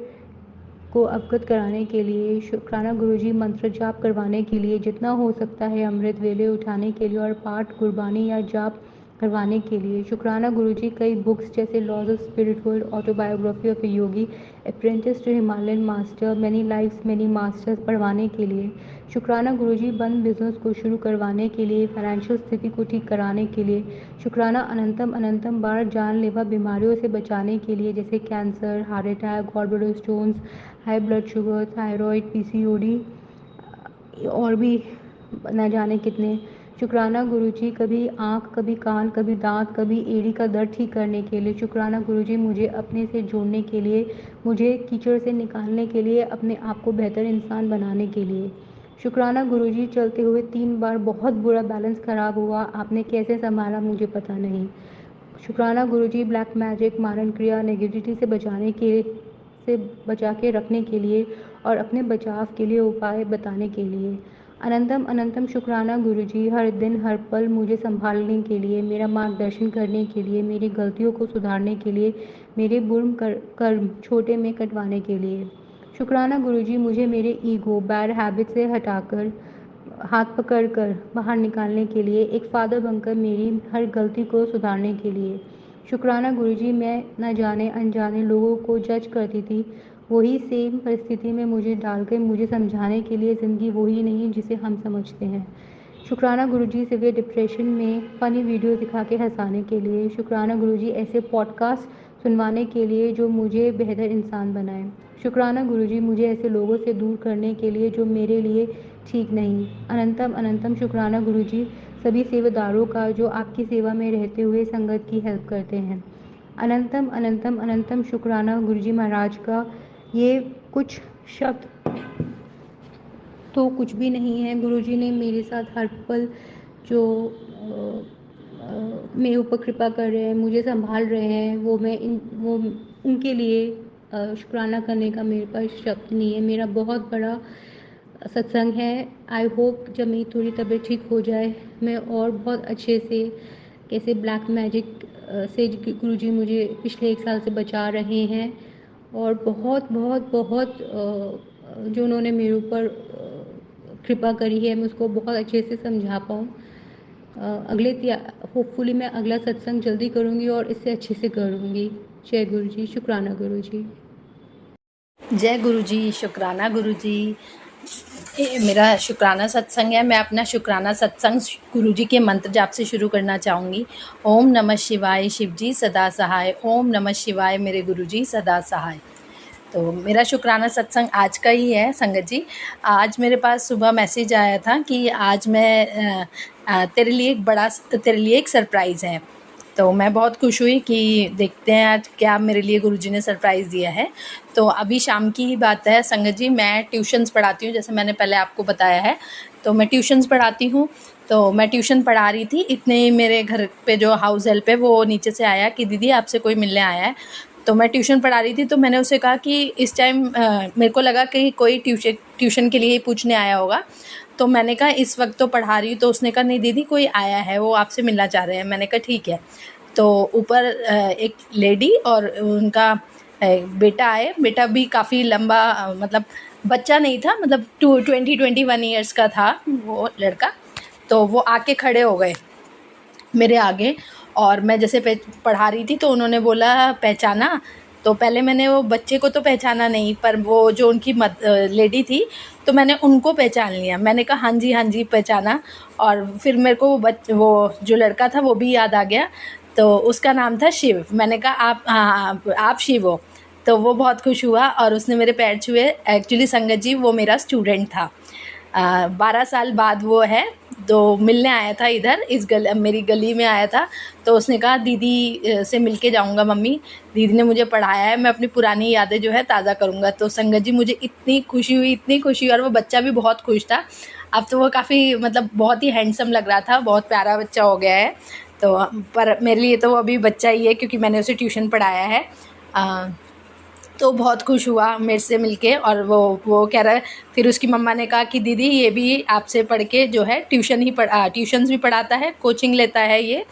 को अवगत कराने के लिए। शुक्राना गुरुजी मंत्र जाप करवाने के लिए, जितना हो सकता है अमृत वेले उठाने के लिए और पाठ, गुरबानी या जाप करवाने के लिए। शुक्राना गुरुजी कई बुक्स जैसे laws of spirit world, autobiography of a yogi, apprentice to Himalayan master, many lives many masters पढ़वाने के लिए। शुक्राना गुरुजी बंद बिजनेस को शुरू करवाने के लिए, फाइनेंशियल स्थिति को ठीक कराने के लिए। शुक्राना अनंतम अनंतम बार जानलेवा बीमारियों से बचाने के लिए, जैसे cancer, heart attack, gallbladder stones, high blood sugar, thyroid, PCOD और भी न जाने कितने। शुक्राना गुरुजी कभी आँख, कभी कान, कभी दांत, कभी एड़ी का दर्द ठीक करने के लिए। शुक्राना गुरुजी मुझे अपने से जोड़ने के लिए, मुझे कीचड़ से निकालने के लिए, अपने आप को बेहतर इंसान बनाने के लिए। शुक्राना गुरुजी चलते हुए 3 बार बहुत बुरा बैलेंस ख़राब हुआ, आपने कैसे संभाला मुझे पता नहीं। शुक्राना गुरुजी ब्लैक मैजिक, मारण क्रिया, नेगेटिविटी से बचा के रखने के लिए और अपने बचाव के लिए उपाय बताने के लिए। अनंतम अनंतम शुक्राना गुरुजी हर दिन हर पल मुझे संभालने के लिए, मेरा मार्गदर्शन करने के लिए, मेरी गलतियों को सुधारने के लिए, मेरे बुर्म कर्म छोटे में कटवाने के लिए। शुक्राना गुरुजी मुझे मेरे ईगो, बैड हैबिट से हटाकर, हाथ पकड़कर बाहर निकालने के लिए, एक फादर बनकर मेरी हर गलती को सुधारने के लिए। शुक्राना गुरुजी मैं न जाने अनजाने लोगों को जज करती थी, वही सेम परिस्थिति में मुझे डालकर मुझे समझाने के लिए ज़िंदगी वही नहीं जिसे हम समझते हैं। शुक्राना गुरुजी सिवियर डिप्रेशन में फ़नी वीडियो दिखा के हंसाने के लिए। शुक्राना गुरुजी ऐसे पॉडकास्ट सुनवाने के लिए जो मुझे बेहतर इंसान बनाए। शुक्राना गुरुजी मुझे ऐसे लोगों से दूर करने के लिए जो मेरे लिए ठीक नहीं। अनंतम अनंतम शुक्राना गुरुजी सभी सेवादारों का जो आपकी सेवा में रहते हुए संगत की हेल्प करते हैं। अनंतम अनंतम अनंतम शुक्राना गुरुजी महाराज का। ये कुछ शब्द तो कुछ भी नहीं है। गुरुजी ने मेरे साथ हर पल जो मेरे ऊपर कृपा कर रहे हैं, मुझे संभाल रहे हैं, वो उनके लिए शुक्राना करने का मेरे पास शब्द नहीं है। मेरा बहुत बड़ा सत्संग है। आई होप जब मेरी थोड़ी तबीयत ठीक हो जाए मैं और बहुत अच्छे से कैसे ब्लैक मैजिक से गुरुजी मुझे पिछले 1 साल से बचा रहे हैं और बहुत बहुत बहुत जो उन्होंने मेरे ऊपर कृपा करी है मैं उसको बहुत अच्छे से समझा पाऊँ। होपफुली मैं अगला सत्संग जल्दी करूँगी और इससे अच्छे से करूँगी। जय गुरु जी, शुक्राना गुरु जी। जय गुरु जी, शुक्राना गुरु जी। ये मेरा शुक्राना सत्संग है। मैं अपना शुक्राना सत्संग गुरु जी के मंत्र जाप से शुरू करना चाहूँगी। ओम नमः शिवाय, शिव जी सदा सहाय। ओम नमः शिवाय, मेरे गुरु जी सदा सहाय। तो मेरा शुक्राना सत्संग आज का ही है संगत जी। आज मेरे पास सुबह मैसेज आया था कि आज मैं तेरे लिए एक सरप्राइज़ है। तो मैं बहुत खुश हुई कि देखते हैं आज क्या मेरे लिए गुरुजी ने सरप्राइज़ दिया है। तो अभी शाम की ही बात है संगत जी, मैं ट्यूशन्स पढ़ाती हूँ, जैसे मैंने पहले आपको बताया है। तो मैं ट्यूशन्स पढ़ाती हूँ, तो मैं ट्यूशन पढ़ा रही थी, इतने मेरे घर पे जो हाउस हेल्प है वो नीचे से आया कि दीदी आपसे कोई मिलने आया है। तो मैं ट्यूशन पढ़ा रही थी, तो मैंने उसे कहा कि इस टाइम मेरे को लगा कि कोई ट्यूशन के लिए ही पूछने आया होगा। तो मैंने कहा इस वक्त तो पढ़ा रही हूँ। तो उसने कहा नहीं दीदी कोई आया है, वो आपसे मिलना चाह रहे हैं। मैंने कहा ठीक है। तो ऊपर एक लेडी और उनका बेटा आए। बेटा भी काफ़ी लंबा, मतलब बच्चा नहीं था, मतलब 21 ईयर्स का था वो लड़का। तो वो आके खड़े हो गए मेरे आगे और मैं जैसे पढ़ा रही थी तो उन्होंने बोला पहचाना। तो पहले मैंने वो बच्चे को तो पहचाना नहीं, पर वो जो उनकी लेडी थी तो मैंने उनको पहचान लिया। मैंने कहा हाँ जी पहचाना। और फिर मेरे को वो जो लड़का था वो भी याद आ गया। तो उसका नाम था शिव। मैंने कहा आप शिव हो। तो वो बहुत खुश हुआ और उसने मेरे पैर छुए। एक्चुअली संगत जी वो मेरा स्टूडेंट था। 12 साल बाद वो है, तो मिलने आया था इधर मेरी गली में आया था। तो उसने कहा दीदी से मिल के जाऊँगा मम्मी, दीदी ने मुझे पढ़ाया है, मैं अपनी पुरानी यादें जो है ताज़ा करूँगा। तो संगत जी मुझे इतनी खुशी हुई और वो बच्चा भी बहुत खुश था। अब तो वो काफ़ी मतलब बहुत ही हैंडसम लग रहा था, बहुत प्यारा बच्चा हो गया है। तो पर मेरे लिए तो वो अभी बच्चा ही है, क्योंकि मैंने उसे ट्यूशन पढ़ाया है। तो बहुत खुश हुआ मेरे से मिलके, और वो कह रहा है, फिर उसकी मम्मा ने कहा कि दीदी ये भी आपसे पढ़ के जो है ट्यूशन्स भी पढ़ाता है, कोचिंग लेता है ये,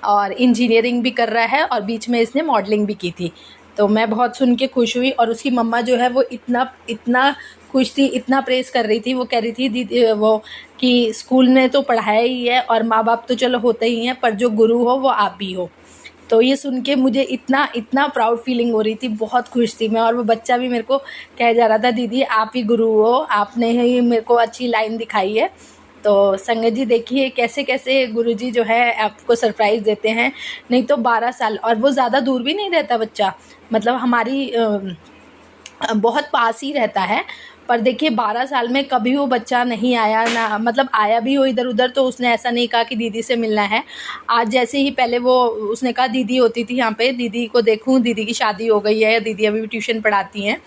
और इंजीनियरिंग भी कर रहा है, और बीच में इसने मॉडलिंग भी की थी। तो मैं बहुत सुन के खुश हुई, और उसकी मम्मा जो है वो इतना खुश थी, इतना प्रेज़ कर रही थी। वो कह रही थी दीदी वो कि स्कूल ने तो पढ़ाया ही है, और माँ बाप तो चलो होते ही हैं, पर जो गुरु हो वो आप भी हो। तो ये सुन के मुझे इतना प्राउड फीलिंग हो रही थी, बहुत खुश थी मैं। और वो बच्चा भी मेरे को कह जा रहा था, दीदी आप ही गुरु हो, आपने ही मेरे को अच्छी लाइन दिखाई है। तो संगत जी देखिए कैसे कैसे गुरुजी जो है आपको सरप्राइज़ देते हैं। नहीं तो 12 साल, और वो ज़्यादा दूर भी नहीं रहता बच्चा, मतलब हमारी बहुत पास ही रहता है। पर देखिए 12 साल में कभी वो बच्चा नहीं आया ना, मतलब आया भी हो इधर उधर तो उसने ऐसा नहीं कहा कि दीदी से मिलना है। आज जैसे ही पहले वो उसने कहा दीदी होती थी यहाँ पे, दीदी को देखूँ, दीदी की शादी हो गई है, या दीदी अभी भी ट्यूशन पढ़ाती हैं।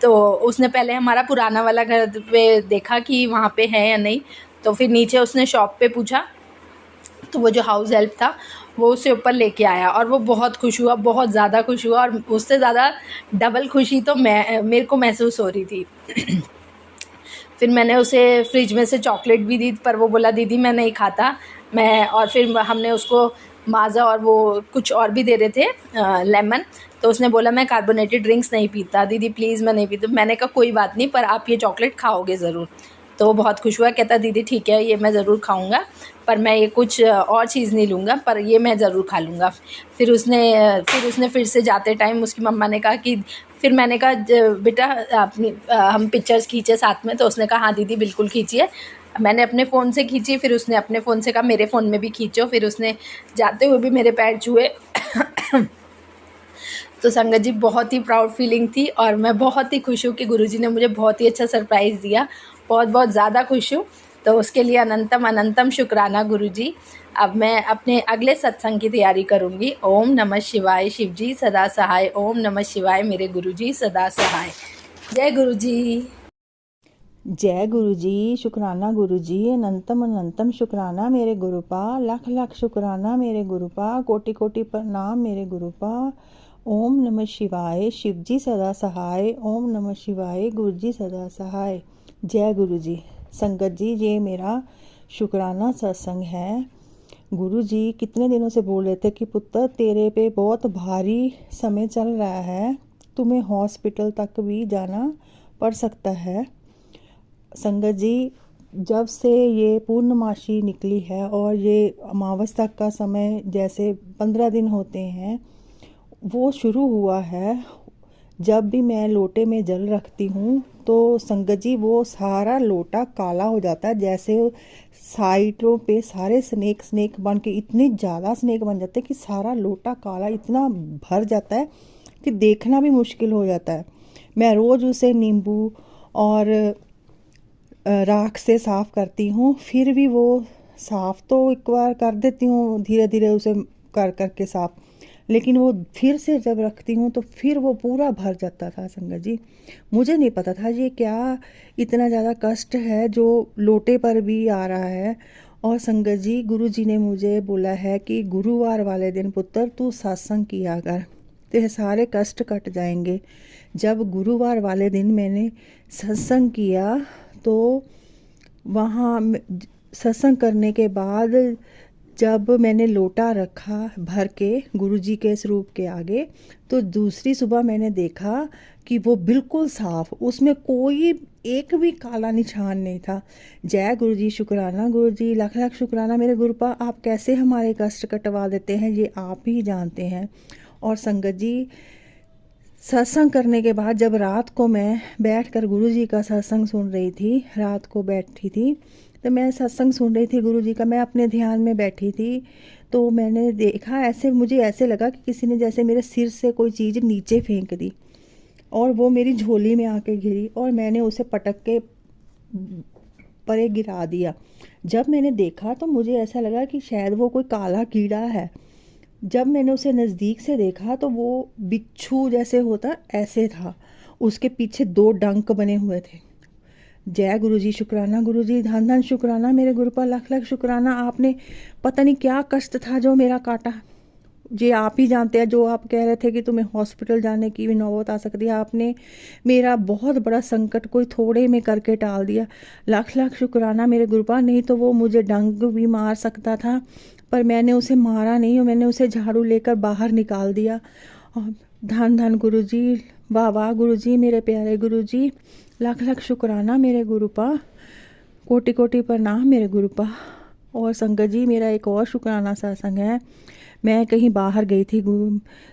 तो उसने पहले हमारा पुराना वाला घर पे देखा कि वहाँ पे है या नहीं। तो फिर नीचे उसने शॉप पे पूछा, तो वो जो हाउस हेल्प था वो उसे ऊपर लेके आया, और वो बहुत खुश हुआ, बहुत ज़्यादा खुश हुआ, और उससे ज़्यादा डबल खुशी तो मेरे को महसूस हो रही थी। फिर मैंने उसे फ्रिज में से चॉकलेट भी दी, पर वो बोला दीदी मैं नहीं खाता मैं। और फिर हमने उसको माज़ा और वो कुछ और भी दे रहे थे लेमन, तो उसने बोला मैं कार्बोनेटेड ड्रिंक्स नहीं पीता दीदी, प्लीज़ मैं नहीं पीता। मैंने कहा कोई बात नहीं, पर आप ये चॉकलेट खाओगे ज़रूर। तो वो बहुत खुश हुआ, कहता दीदी ठीक है ये मैं ज़रूर खाऊंगा, पर मैं ये कुछ और चीज़ नहीं लूँगा, पर ये मैं ज़रूर खा लूँगा। फिर उसने फिर से जाते टाइम उसकी मम्मा ने कहा कि, फिर मैंने कहा बेटा अपनी हम पिक्चर्स खींचे साथ में। तो उसने कहा हाँ दीदी बिल्कुल खींचिए। मैंने अपने फ़ोन से खींची, फिर उसने अपने फ़ोन से कहा मेरे फ़ोन में भी खींचो। फिर उसने जाते हुए भी मेरे पैर छुए। तो संगत जी बहुत ही प्राउड फीलिंग थी, और मैं बहुत ही खुश हूँ कि गुरुजी ने मुझे बहुत ही अच्छा सरप्राइज़ दिया, बहुत बहुत ज़्यादा खुश हूँ। तो उसके लिए अनंतम अनंतम शुक्राना गुरुजी। अब मैं अपने अगले सत्संग की तैयारी करूँगी। ओम नमः शिवाय, शिव जी सदा सहाय। ओम नमः शिवाय, मेरे गुरुजी सदा सहाय। जय गुरुजी। जय गुरु जी, शुक्राना गुरु जी, अनंतम अनंतम शुक्राना मेरे गुरुपा, लाख लाख शुक्राना मेरे गुरुपा, कोटि कोटि प्रणाम मेरे गुरुपा। ओम नमः शिवाय, शिव जी सदा सहाय। ओम नमः शिवाय, गुरु जी सदा सहाय। जय गुरु जी। संगत जी ये मेरा शुक्राना सत्संग है। गुरु जी कितने दिनों से बोल रहे थे कि पुत्र तेरे पे बहुत भारी समय चल रहा है, तुम्हें हॉस्पिटल तक भी जाना पड़ सकता है। संगत जी जब से ये पूर्णमासी निकली है और ये अमावस्या का समय जैसे 15 दिन होते हैं वो शुरू हुआ है, जब भी मैं लोटे में जल रखती हूँ तो संगत जी वो सारा लोटा काला हो जाता है, जैसे साइडों पे सारे स्नेक बन के इतने ज़्यादा स्नेक बन जाते हैं कि सारा लोटा काला इतना भर जाता है कि देखना भी मुश्किल हो जाता है। मैं रोज़ उसे नींबू और राख से साफ़ करती हूँ, फिर भी वो साफ़ तो एक बार कर देती हूँ, धीरे धीरे उसे कर करके साफ़, लेकिन वो फिर से जब रखती हूँ तो फिर वो पूरा भर जाता था। संगत जी मुझे नहीं पता था ये क्या इतना ज़्यादा कष्ट है जो लोटे पर भी आ रहा है। और संगत जी गुरु जी ने मुझे बोला है कि गुरुवार वाले दिन पुत्र तू सत्संग किया कर, तेरे सारे कष्ट कट जाएंगे। जब गुरुवार वाले दिन मैंने सत्संग किया तो वहाँ सत्संग करने के बाद जब मैंने लोटा रखा भर के गुरुजी के स्वरूप के आगे, तो दूसरी सुबह मैंने देखा कि वो बिल्कुल साफ, उसमें कोई एक भी काला निशान नहीं था। जय गुरुजी, शुक्राना गुरुजी, लाख लाख शुक्राना मेरे गुरुपा, आप कैसे हमारे कष्ट कटवा देते हैं ये आप ही जानते हैं। और संगत जी सत्संग करने के बाद जब रात को मैं बैठकर गुरुजी का सत्संग सुन रही थी, रात को बैठी थी तो मैं सत्संग सुन रही थी गुरुजी का, मैं अपने ध्यान में बैठी थी, तो मैंने देखा ऐसे, मुझे ऐसे लगा कि किसी ने जैसे मेरे सिर से कोई चीज़ नीचे फेंक दी और वो मेरी झोली में आके गिरी और मैंने उसे पटक के परे गिरा दिया। जब मैंने देखा तो मुझे ऐसा लगा कि शायद वो कोई काला कीड़ा है। जब मैंने उसे नज़दीक से देखा तो वो बिच्छू जैसे होता ऐसे था, उसके पीछे 2 डंक बने हुए थे। जय गुरु जी, शुक्राना गुरु जी, धन धन शुक्राना मेरे गुरु पर, लाख लाख शुक्राना। आपने पता नहीं क्या कष्ट था जो मेरा काटा, ये आप ही जानते हैं। जो आप कह रहे थे कि तुम्हें हॉस्पिटल जाने की भी नौबत आ सकती है, आपने मेरा बहुत बड़ा संकट कोई थोड़े में करके टाल दिया। लाख लाख शुक्राना मेरे गुरुपा। नहीं तो वो मुझे डंक भी मार सकता था, पर मैंने उसे मारा नहीं और मैंने उसे झाड़ू लेकर बाहर निकाल दिया। और धन धन गुरु जी, वाह वाह गुरु जी, मेरे प्यारे गुरु जी, लाख लाख शुक्राना मेरे गुरुपा, कोटि कोटि प्रणाम मेरे गुरुपा। और संगत जी, मेरा एक और शुक्राना सत्संग है। मैं कहीं बाहर गई थी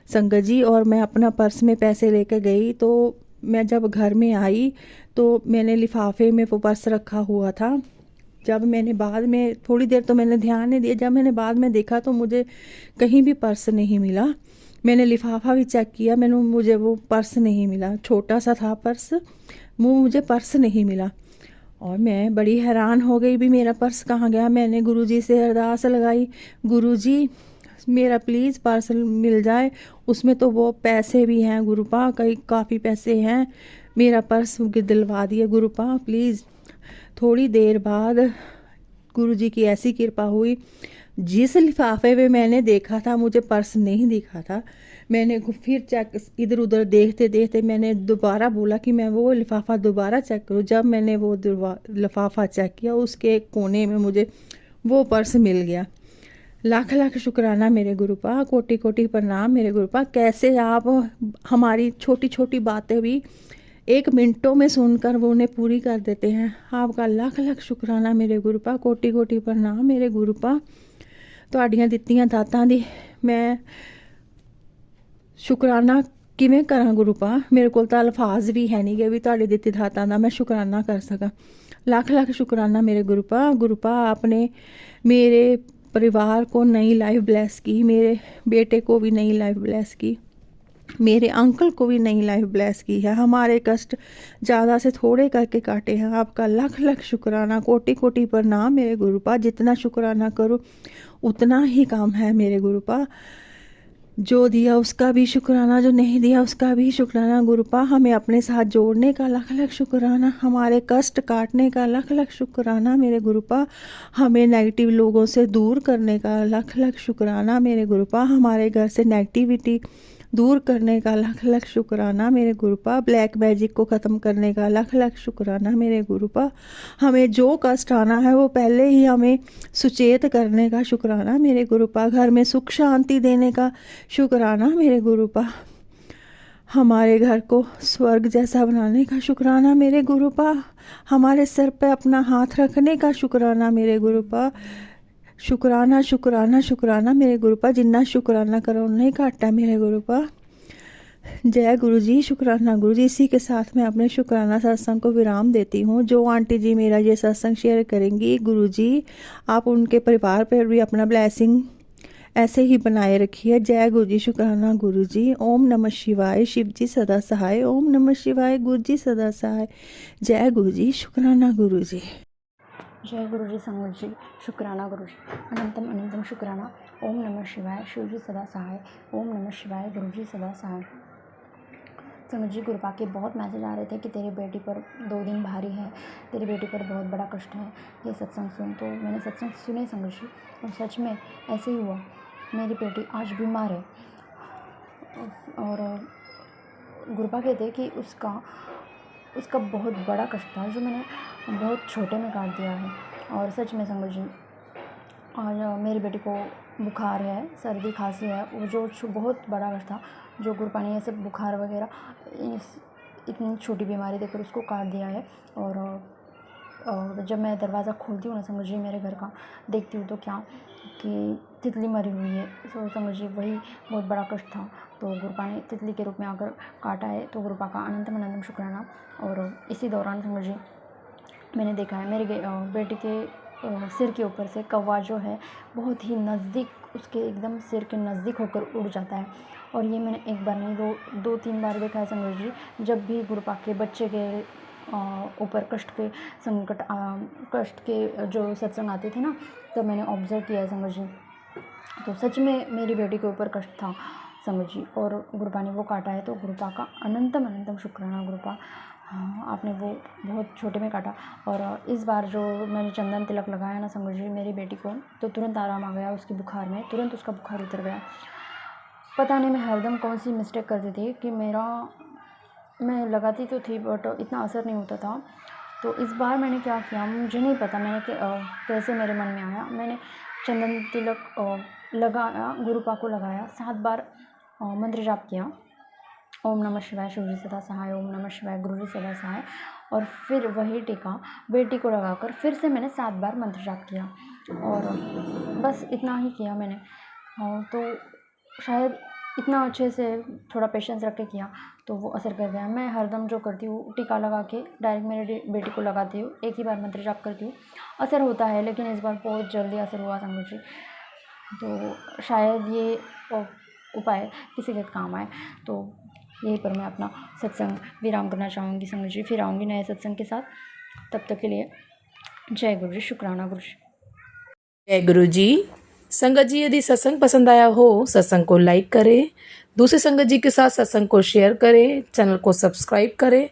संगत जी, और मैं अपना पर्स में पैसे लेकर गई, तो मैं जब घर में आई तो मैंने लिफाफे में वो पर्स रखा हुआ था। जब मैंने बाद में थोड़ी देर तो मैंने ध्यान नहीं दिया, जब मैंने बाद में देखा तो मुझे कहीं भी पर्स नहीं मिला। मैंने लिफाफा भी चेक किया, मुझे वो पर्स नहीं मिला। छोटा सा था पर्स, वो मुझे पर्स नहीं मिला और मैं बड़ी हैरान हो गई भी मेरा पर्स कहाँ गया। मैंने गुरुजी से अरदास लगाई, गुरुजी मेरा प्लीज़ पार्सल मिल जाए, उसमें तो वो पैसे भी हैं गुरुपा, काफ़ी पैसे हैं, मेरा पर्स दिलवा दिए गुरुपा प्लीज़। थोड़ी देर बाद गुरुजी की ऐसी कृपा हुई, जिस लिफाफे में मैंने देखा था मुझे पर्स नहीं दिखा था। मैंने फिर चेक, इधर उधर देखते देखते मैंने दोबारा बोला कि मैं वो लिफाफा दोबारा चेक करूँ। जब मैंने वो लिफाफा चेक किया, उसके कोने में मुझे वो पर्स मिल गया। लाख लाख शुक्राना मेरे गुरुपा, कोटि कोटि प्रणाम मेरे गुरुपा। कैसे आप हमारी छोटी छोटी बातें भी 1 मिनटों में सुनकर वो उन्हें पूरी कर देते हैं। आपका लाख लाख शुक्राना मेरे गुरुपा, कोटि कोटि प्रणाम मेरे गुरुपा। ਤੁਹਾਡੀਆਂ ਦਿੱਤੀਆਂ ਦਾਤਾਂ ਦੀ ਮੈਂ ਸ਼ੁਕਰਾਨਾ ਕਿਵੇਂ ਕਰਾਂ ਗੁਰੂਪਾ। ਮੇਰੇ ਕੋਲ ਤਾਂ ਅਲਫਾਜ਼ ਵੀ ਹੈ ਨਹੀਂ ਗੇ ਵੀ ਤੁਹਾਡੀ ਦਿੱਤੀ ਦਾਤਾਂ ਦਾ ਮੈਂ ਸ਼ੁਕਰਾਨਾ ਕਰ ਸਕਾਂ। लाख लाख शुक्राना मेरे गुरुपा। गुरुपा आपने मेरे परिवार को नई लाइफ ब्लेस की, मेरे बेटे को भी नई लाइफ ब्लेस की, मेरे अंकल को भी नई लाइफ ब्लेस की है। हमारे कष्ट ज़्यादा से थोड़े करके काटे हैं। आपका लाख लाख शुक्राना, कोटि कोटि प्रणाम मेरे गुरुपा। जितना शुक्राना करो उतना ही काम है मेरे गुरुपा। जो दिया उसका भी शुक्राना, जो नहीं दिया उसका भी शुक्राना गुरुपा। हमें अपने साथ जोड़ने का लाख लाख शुक्राना, हमारे कष्ट काटने का लाख लाख शुक्राना मेरे गुरुपा। हमें नेगेटिव लोगों से दूर करने का लाख लाख शुक्राना मेरे गुरुपा। हमारे घर से नेगेटिविटी दूर करने का लाख लाख शुक्राना मेरे गुरुपा। ब्लैक मैजिक को ख़त्म करने का लाख लाख शुक्राना मेरे गुरुपा। हमें जो कष्ट आना है वो पहले ही हमें सुचेत करने का शुक्राना मेरे गुरुपा। घर में सुख शांति देने का शुक्राना मेरे गुरुपा। हमारे घर को स्वर्ग जैसा बनाने का शुक्राना मेरे गुरुपा। हमारे सर पे अपना हाथ रखने का शुक्राना मेरे गुरुपा। शुक्राना शुक्राना शुक्राना मेरे गुरुपा। जिन्ना शुक्राना करो उन्ना ही घट है मेरे गुरुपा। जय गुरु जी, शुक्राना गुरु जी। इसी के साथ मैं अपने शुक्राना सत्संग को विराम देती हूँ। जो आंटी जी मेरा ये सत्संग शेयर करेंगी, गुरु जी आप उनके परिवार पर भी अपना ब्लेसिंग ऐसे ही बनाए रखिए। जय गुरु जी, शुक्राना गुरु जी। ओम नमः शिवाय, शिव जी सदा सहाय। ओम नमः शिवाय, गुरु जी सदा सहाय। जय गुरु जी, शुक्राना गुरु जी। जय गुरु जी, संगत जी, शुक्राना गुरु जी, अनंतम अनंतम शुक्राना। ओम नमः शिवाय, शिव जी सदा सहाय। ओम नमः शिवाय, गुरु जी सदा सहाय। संगत जी, गुरुपा के बहुत मैसेज आ रहे थे कि तेरी बेटी पर 2 दिन भारी है, तेरी बेटी पर बहुत बड़ा कष्ट है, ये सत्संग सुन। तो मैंने सत्संग सुने संगत जी, और सच में ऐसे ही हुआ। मेरी बेटी आज बीमार है और गुरुपा कहते हैं कि उसका बहुत बड़ा कष्ट था जो मैंने बहुत छोटे में काट दिया है। और सच में संगत जी, आज मेरी बेटी को बुखार है, सर्दी खांसी है, वो जो बहुत बड़ा कष्ट था, जो गुरुपा ने ऐसे बुखार वगैरह इतनी छोटी बीमारी देकर उसको काट दिया है। और जब मैं दरवाज़ा खोलती हूँ ना संगत जी मेरे घर का, देखती हूँ तो क्या कि तितली मरी हुई है। तो संगत जी वही बहुत बड़ा कष्ट था, तो गुरुपा ने तितली के रूप में आकर काटा है। तो गुरुपा का अनंतम अनंतम शुक्राना। और इसी दौरान संगत जी मैंने देखा है मेरे बेटी के सिर के ऊपर से कौवा जो है बहुत ही नज़दीक, उसके एकदम सिर के नज़दीक होकर उड़ जाता है। और ये मैंने एक बार नहीं 2-3 बार देखा है संगत जी। जब भी गुरुपा के बच्चे के ऊपर कष्ट के जो सत्संग आते थे ना, तब मैंने ऑब्ज़र्व किया है संगत जी। तो सच में मेरी बेटी के ऊपर कष्ट था संगत जी, और गुरुपा ने वो काटा है। तो गुरुपा का अनंतम अनंतम शुक्राना गुरुपा। हाँ, आपने वो बहुत छोटे में काटा। और इस बार जो मैंने चंदन तिलक लगाया ना संगत जी मेरी बेटी को, तो तुरंत आराम आ गया उसकी बुखार में, तुरंत उसका बुखार उतर गया। पता नहीं मैं हरदम कौन सी मिस्टेक करती थी कि मैं लगाती तो थी बट इतना असर नहीं होता था। तो इस बार मैंने क्या किया मुझे नहीं पता, मैंने कैसे मेरे मन में आया, मैंने चंदन तिलक लगाया, गुरुपा को लगाया, 7 बार मंत्र जाप किया, ओम नमः शिवाय शिवजी सदा सहाय, ओम नमः शिवाय गुरुजी सदा सहाय। और फिर वही टीका बेटी को लगाकर फिर से मैंने 7 बार मंत्र जाप किया और बस इतना ही किया मैंने। तो शायद इतना अच्छे से थोड़ा पेशेंस रख के किया तो वो असर कर गया। मैं हरदम जो करती हूँ टीका लगा के डायरेक्ट मेरे बेटी को लगाती हूँ, एक ही बार मंत्र जाप करती हूँ, असर होता है। लेकिन इस बार बहुत जल्दी असर हुआ संगत जी, तो शायद ये उपाय किसी के काम आए। तो यहीं पर मैं अपना सत्संग विराम करना चाहूँगी संगत जी, फिर आऊँगी नए सत्संग के साथ। तब तक के लिए जय गुरु जी, शुक्राना गुरु जी। जय गुरु जी। संगत जी, यदि सत्संग पसंद आया हो सत्संग को लाइक करें, दूसरे संगत जी के साथ सत्संग को शेयर करें, चैनल को सब्सक्राइब करें।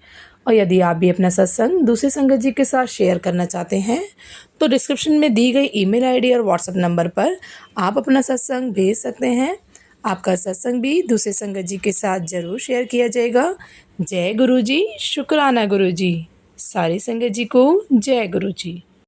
और यदि आप भी अपना सत्संग दूसरे संगत जी के साथ शेयर करना चाहते हैं तो डिस्क्रिप्शन में दी गई ईमेल आईडी और व्हाट्सएप नंबर पर आप अपना सत्संग भेज सकते हैं। आपका सत्संग भी दूसरे संगत जी के साथ ज़रूर शेयर किया जाएगा। जय गुरु जी, शुक्राना गुरु जी। सारी संगत जी को जय गुरु जी।